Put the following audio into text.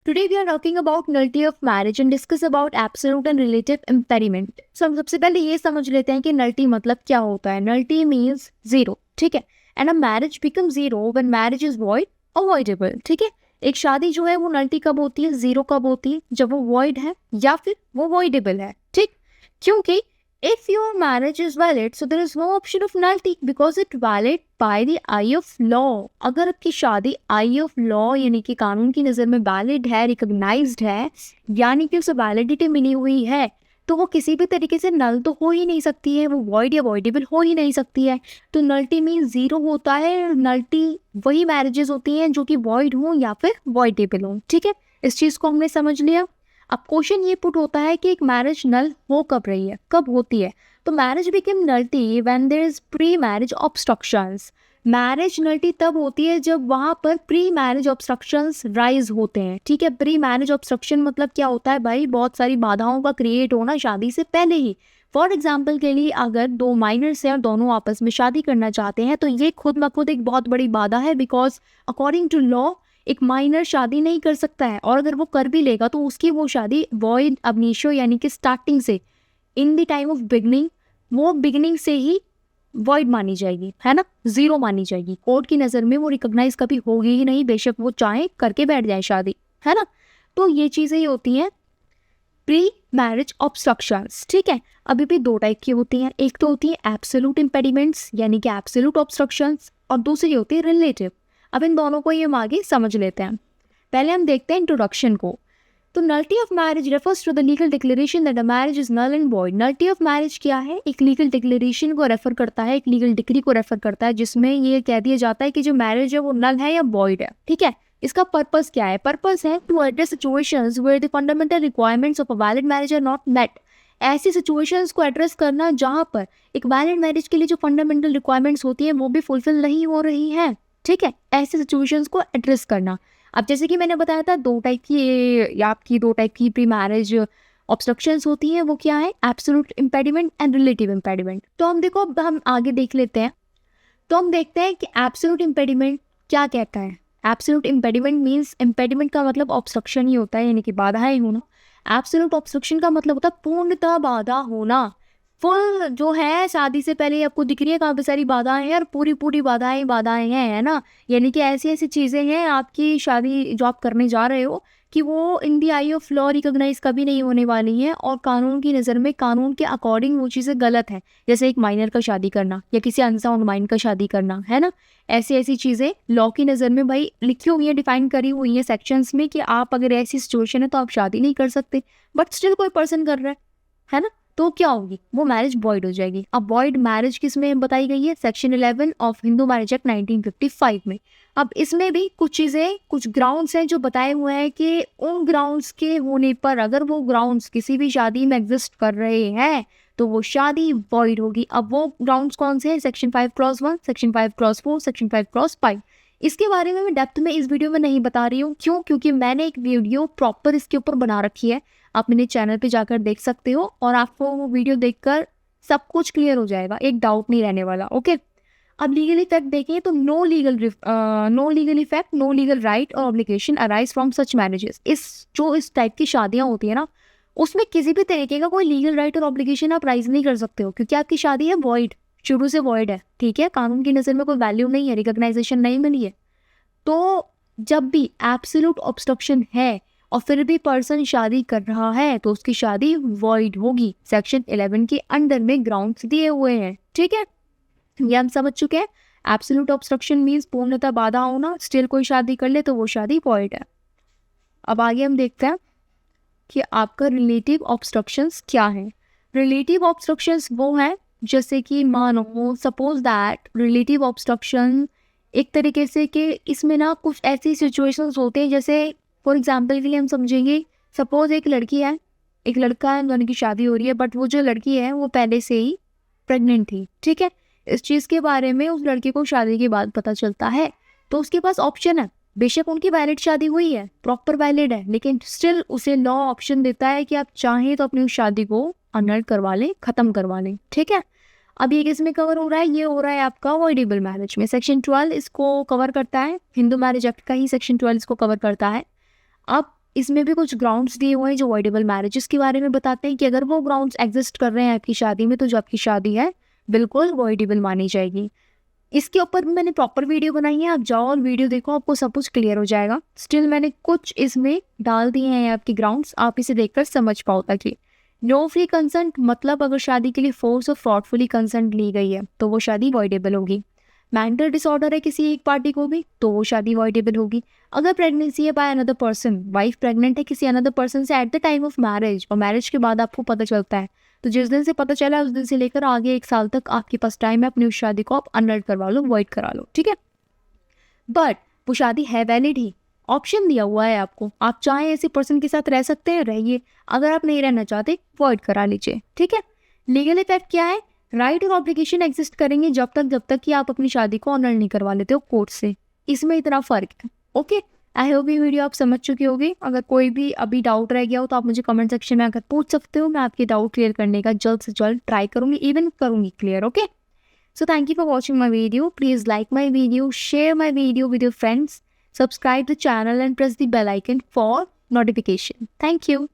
Today we are talking about nullity of marriage and discuss about absolute and relative impediment. So हम सबसे पहले ये समझ लेते हैं कि nullity मतलब क्या होता है. Nullity means zero, ठीक है. And a marriage becomes zero when marriage is void, avoidable, ठीक है. एक शादी जो है वो nullity कब होती है, zero कब होती है, जब वो void है या फिर वो voidable है, ठीक. क्योंकि if your marriage is valid, so there is no option of nullity because it valid by the eye of law. अगर आपकी शादी eye of law यानी कि कानून की नज़र में valid है, recognized है, यानी कि उसे validity मिली हुई है, तो वो किसी भी तरीके से null तो हो ही नहीं सकती है, वो void या voidable हो ही नहीं सकती है. तो nullity means zero होता है. nullity वही marriages होती हैं जो कि void हो या फिर voidable हो, ठीक है. इस चीज़ को हमने समझ लिया. अब क्वेश्चन ये पुट होता है कि एक मैरिज नल हो कब रही है, कब होती है. तो marriage become nullity when there is pre marriage obstructions. Marriage nullity तब होती है जब वहाँ पर प्री मैरिज ऑब्स्ट्रक्शंस राइज होते हैं, ठीक है. प्री मैरिज ऑब्स्ट्रक्शन मतलब क्या होता है भाई, बहुत सारी बाधाओं का क्रिएट होना शादी से पहले ही. फॉर एग्जाम्पल के लिए अगर दो माइनर्स हैं और दोनों आपस में शादी करना चाहते हैं तो ये खुद ब खुद एक बहुत बड़ी बाधा है. बिकॉज अकॉर्डिंग टू लॉ एक माइनर शादी नहीं कर सकता है, और अगर वो कर भी लेगा तो उसकी वो शादी वॉइड अब इनिशियो यानी कि स्टार्टिंग से, in the time of beginning, वो बिगनिंग से ही वॉइड मानी जाएगी, है ना, जीरो मानी जाएगी. कोर्ट की नज़र में वो रिकॉग्नाइज कभी होगी ही नहीं, बेशक वो चाहे करके बैठ जाए शादी, है ना. तो ये चीज़ें ही होती हैं प्री मैरिज ऑब्स्ट्रक्शंस, ठीक है. अभी भी दो टाइप की होती हैं. एक तो होती है एब्सोल्यूट इम्पेडिमेंट्स यानी कि एब्सोल्यूट ऑब्स्ट्रक्शंस, और दूसरी होती है रिलेटिव. अब इन दोनों को ये हम आगे समझ लेते हैं. पहले हम देखते हैं इंट्रोडक्शन को. तो nullity of marriage refers to the legal declaration that a marriage is null and void. Nullity of marriage क्या है, एक लीगल डिक्लेरेशन को रेफर करता है, एक लीगल डिक्री को रेफर करता है जिसमें ये कह दिया जाता है कि जो मैरिज है वो नल है या वॉइड है, ठीक है. इसका पर्पस क्या है, पर्पस है to address situations where the fundamental requirements of a valid marriage are not met. ऐसी सिचुएशंस को एड्रेस करना जहाँ पर एक वैलिड मैरिज के लिए जो फंडामेंटल रिक्वायरमेंट्स होती है वो भी फुलफिल नहीं हो रही है, ठीक है. ऐसे सिचुएशंस को एड्रेस करना. अब जैसे कि मैंने बताया था दो टाइप की, आपकी दो टाइप की प्री मैरिज ऑब्स्ट्रक्शंस होती हैं. वो क्या है, absolute impediment and relative impediment. तो हम देखो, अब हम आगे देख लेते हैं. तो हम देखते हैं कि एब्सोल्यूट इम्पेडिमेंट क्या कहता है. एब्सोल्यूट इम्पेडिमेंट मीन्स, इम्पेडिमेंट का मतलब ऑब्स्ट्रक्शन ही होता है यानी कि बाधाएं होना. एब्सोल्यूट ऑब्स्ट्रक्शन का मतलब होता है पूर्णतः बाधा होना. फुल जो है, शादी से पहले आपको दिख रही है काफ़ी सारी बाधाएं हैं और पूरी पूरी बाधाएं हैं, है ना. यानी कि ऐसी ऐसी चीज़ें हैं आपकी शादी जो आप करने जा रहे हो कि वो इन दी आई ऑफ लॉ रिकॉग्नाइज कभी नहीं होने वाली हैं, और कानून की नज़र में कानून के अकॉर्डिंग वो चीज़ें गलत हैं. जैसे एक माइनर का शादी करना या किसी अनसाउंड माइंड का शादी करना, है ना. ऐसी ऐसी चीज़ें लॉ की नज़र में भाई लिखी हुई हैं, डिफाइन करी हुई हैं सेक्शंस में कि आप अगर ऐसी सिचुएशन है तो आप शादी नहीं कर सकते. बट स्टिल कोई पर्सन कर रहा है ना, तो क्या होगी, वो मैरिज वॉइड हो जाएगी. अब वॉइड मैरिज किस में बताई गई है, section 11 of Hindu marriage act 1955 में. अब इसमें भी कुछ चीज़ें, कुछ ग्राउंड्स हैं जो बताए हुए हैं कि उन ग्राउंड्स के होने पर, अगर वो ग्राउंड्स किसी भी शादी में एग्जिस्ट कर रहे हैं तो वो शादी वॉइड होगी. अब वो ग्राउंड्स कौन से हैं, सेक्शन 5/1, सेक्शन 5/4, सेक्शन 5/5. इसके बारे में मैं डेप्थ में इस वीडियो में नहीं बता रही हूँ. क्यों, क्योंकि मैंने एक वीडियो प्रॉपर इसके ऊपर बना रखी है, आप मेरे चैनल पे जाकर देख सकते हो, और आपको वो वीडियो देखकर सब कुछ क्लियर हो जाएगा, एक डाउट नहीं रहने वाला, ओके. अब लीगल इफेक्ट देखें तो no legal effect, no legal right और obligation arise from such marriages. इस टाइप की शादियां होती है ना, उसमें किसी भी तरीके का कोई लीगल राइट और ऑब्लिगेशन आप राइज नहीं कर सकते हो, क्योंकि आपकी शादी है वॉइड, शुरू से वॉइड है, ठीक है. कानून की नज़र में कोई वैल्यू नहीं है, रिकॉग्नाइजेशन नहीं मिली है. तो जब भी एब्सोल्यूट ऑब्स्ट्रक्शन है और फिर भी पर्सन शादी कर रहा है तो उसकी शादी वॉइड होगी. सेक्शन 11 के अंडर में ग्राउंड्स दिए हुए हैं, ठीक है. ये हम समझ चुके हैं. एब्सोल्यूट ऑब्स्ट्रक्शन मीन्स पूर्णतः बाधा होना, स्टिल कोई शादी कर ले तो वो शादी वॉइड है. अब आगे हम देखते हैं कि आपका रिलेटिव ऑब्स्ट्रक्शंस क्या है. रिलेटिव ऑब्स्ट्रक्शंस वो हैं जैसे कि मानो सपोज दैट रिलेटिव ऑब्स्ट्रक्शन एक तरीके से कि इसमें ना कुछ ऐसी सिचुएशंस होते हैं, जैसे फॉर एग्जांपल के लिए हम समझेंगे, सपोज एक लड़की है, एक लड़का है, दोनों की शादी हो रही है, बट वो जो लड़की है वो पहले से ही प्रेग्नेंट थी, ठीक है. इस चीज़ के बारे में उस लड़के को शादी के बाद पता चलता है, तो उसके पास ऑप्शन है. बेशक उनकी वैलिड शादी हुई है, प्रॉपर वैलिड है, लेकिन स्टिल उसे लॉ ऑप्शन देता है कि आप चाहें तो अपनी उस शादी को अनल करवा लें, ख़त्म करवा लें, ठीक है. अब ये किस में कवर हो रहा है, ये हो रहा है आपका अवॉइडेबल मैरिज में. सेक्शन 12 इसको कवर करता है, हिंदू मैरिज एक्ट का ही सेक्शन 12 इसको कवर करता है. अब इसमें भी कुछ ग्राउंड्स दिए हुए हैं जो वॉइडेबल मैरिजेस के बारे में बताते हैं कि अगर वो ग्राउंड्स एग्जिस्ट कर रहे हैं आपकी शादी में, तो जो आपकी शादी है बिल्कुल वॉइडेबल मानी जाएगी। इसके ऊपर भी मैंने प्रॉपर वीडियो बनाई है, आप जाओ और वीडियो देखो, आपको सब कुछ क्लियर हो जाएगा। स्टिल मैंने कुछ इसमें डाल दिए हैं आपके ग्राउंड्स, आप इसे देखकर समझ पाओ। ताकि नो फ्री कंसेंट मतलब अगर शादी के लिए फोर्स और फ्रॉडफुली कंसेंट ली गई है तो वो शादी वॉइडेबल होगी। मेंटल डिसऑर्डर है किसी एक पार्टी को भी तो वो शादी वॉइडेबल होगी। अगर प्रेगनेंसी है by another person, wife pregnant है किसी अनदर पर्सन से at the time of marriage, और मैरिज के बाद आपको पता चलता है, तो जिस दिन से पता चला उस दिन से लेकर आगे 1 साल तक आपके पास टाइम है अपनी उस शादी को आप अनल करवा लो, वॉइड करा लो, ठीक है। बट वो शादी है वैलिड ही, ऑप्शन दिया हुआ है आपको, आप चाहें ऐसे पर्सन के साथ रह सकते हैं, रहिए। अगर आप नहीं रहना चाहते वॉइड करा लीजिए, ठीक है। लीगल इफेक्ट क्या है? राइट और ऑब्लिगेशन एग्जिस्ट करेंगे जब तक कि आप अपनी शादी को ऑनर नहीं करवा लेते हो कोर्ट से। इसमें इतना फर्क है, ओके। आई होप ये वीडियो आप समझ चुके होंगे। अगर कोई भी अभी डाउट रह गया हो तो आप मुझे कमेंट सेक्शन में आकर पूछ सकते हो, मैं आपके डाउट क्लियर करने का जल्द से जल्द ट्राई करूंगी, इवन करूंगी clear, okay. So thank you for watching my video. Please like my video, share my video with your friends, subscribe the channel and press the bell icon for notification. Thank you.